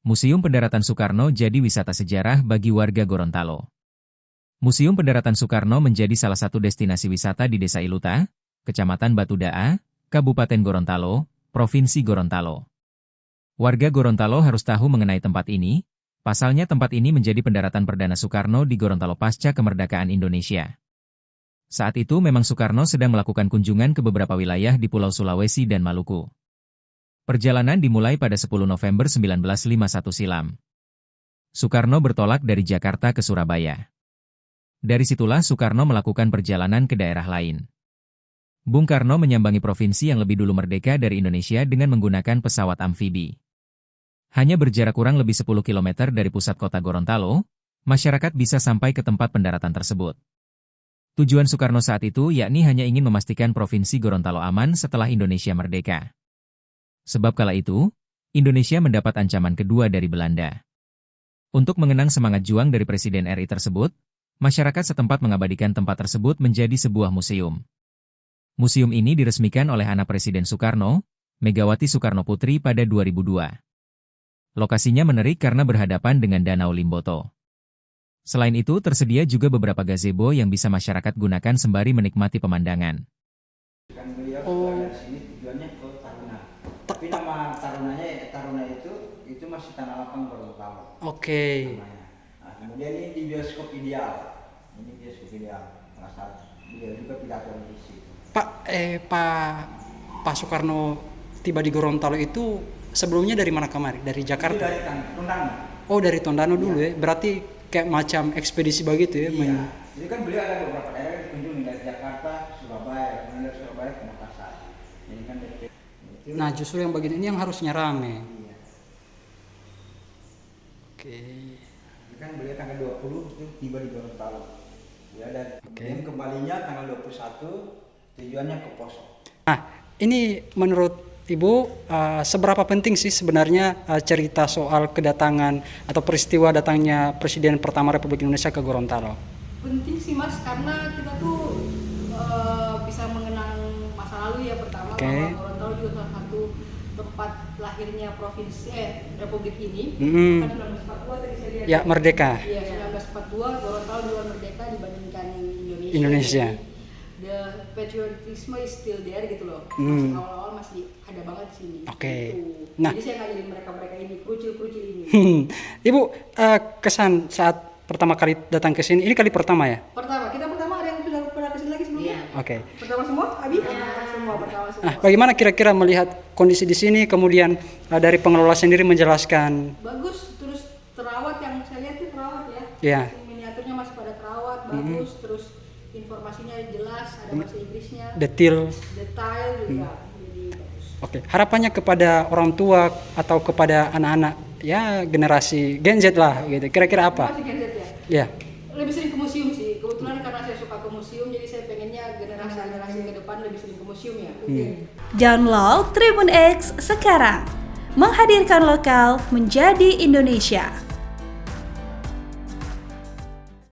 Museum Pendaratan Soekarno jadi wisata sejarah bagi warga Gorontalo. Museum Pendaratan Soekarno menjadi salah satu destinasi wisata di Desa Iluta, Kecamatan Batu Daa, Kabupaten Gorontalo, Provinsi Gorontalo. Warga Gorontalo harus tahu mengenai tempat ini, pasalnya tempat ini menjadi pendaratan perdana Soekarno di Gorontalo pasca kemerdekaan Indonesia. Saat itu memang Soekarno sedang melakukan kunjungan ke beberapa wilayah di Pulau Sulawesi dan Maluku. Perjalanan dimulai pada 10 November 1951 silam. Soekarno bertolak dari Jakarta ke Surabaya. Dari situlah Soekarno melakukan perjalanan ke daerah lain. Bung Karno menyambangi provinsi yang lebih dulu merdeka dari Indonesia dengan menggunakan pesawat amfibi. Hanya berjarak kurang lebih 10 km dari pusat kota Gorontalo, masyarakat bisa sampai ke tempat pendaratan tersebut. Tujuan Soekarno saat itu yakni hanya ingin memastikan provinsi Gorontalo aman setelah Indonesia merdeka. Sebab kala itu, Indonesia mendapat ancaman kedua dari Belanda. Untuk mengenang semangat juang dari Presiden RI tersebut, masyarakat setempat mengabadikan tempat tersebut menjadi sebuah museum. Museum ini diresmikan oleh anak Presiden Soekarno, Megawati Soekarno Putri pada 2002. Lokasinya menarik karena berhadapan dengan Danau Limboto. Selain itu tersedia juga beberapa gazebo yang bisa masyarakat gunakan sembari menikmati pemandangan. Tapi nama Taruna itu masih Tanah Lapang Gorontalo. Oke. Nah, kemudian ini di bioskop ideal. Ini bioskop ideal. Salah satu. Beliau juga pidato di situ. Pak Soekarno tiba di Gorontalo itu sebelumnya dari mana kemari? Dari Jakarta? Itu dari Tondano. Oh, dari Tondano dulu ya. Berarti kayak macam ekspedisi begitu ya? Iya. Jadi kan beliau ada beberapa daerah dikunjungi dari Jakarta, Surabaya, kemudian dari Surabaya ke Makassar. Jadi kan dari Nah, justru yang bagian ini yang harusnya rame. Iya. Oke. Jadi kan beliau tanggal 20 itu tiba di Gorontalo. Ya, dan kemudian kembalinya tanggal 21 tujuannya ke Poso. Nah, ini menurut Ibu seberapa penting sih sebenarnya cerita soal kedatangan atau peristiwa datangnya Presiden pertama Republik Indonesia ke Gorontalo? Penting sih Mas, karena kita tuh bisa mengenang masa lalu ya pertama. Bahwa Gorontalo juga salah satu tempat lahirnya provinsi Republik ini. Kan 1942 tadi saya lihat. Ya, merdeka. Iya, 1942 Gorontalo duluan merdeka dibandingkan Indonesia. The patriotisme is still there gitu loh. Masih awal-awal masih ada banget di sini. Oke. Gitu. Nah, jadi saya ngajarin mereka ini, kerucil-kerucil ini. Ibu, kesan saat pertama kali datang ke sini, ini kali pertama ya? Pertama ada yang sudah pernah kesini lagi sebelumnya? Iya. Oke. Pertama semua, Abi? Semua pertama semua. Nah, bagaimana kira-kira melihat kondisi di sini, kemudian dari pengelola sendiri menjelaskan? Bagus, terus terawat, yang saya lihat itu terawat ya. Iya. Miniaturnya masih pada terawat, bagus, terus informasinya jelas, ada bahasa Inggrisnya. Detail Juga, jadi bagus. Oke, harapannya kepada orang tua atau kepada anak-anak, ya generasi Gen Z lah gitu, kira-kira apa? Masih Gen Z ya? Ya. Lebih sering ke museum sih, kebetulan karena saya suka ke museum, jadi saya pengennya generasi ke depan lebih sering ke museum ya. Download Tribun X sekarang, menghadirkan lokal menjadi Indonesia.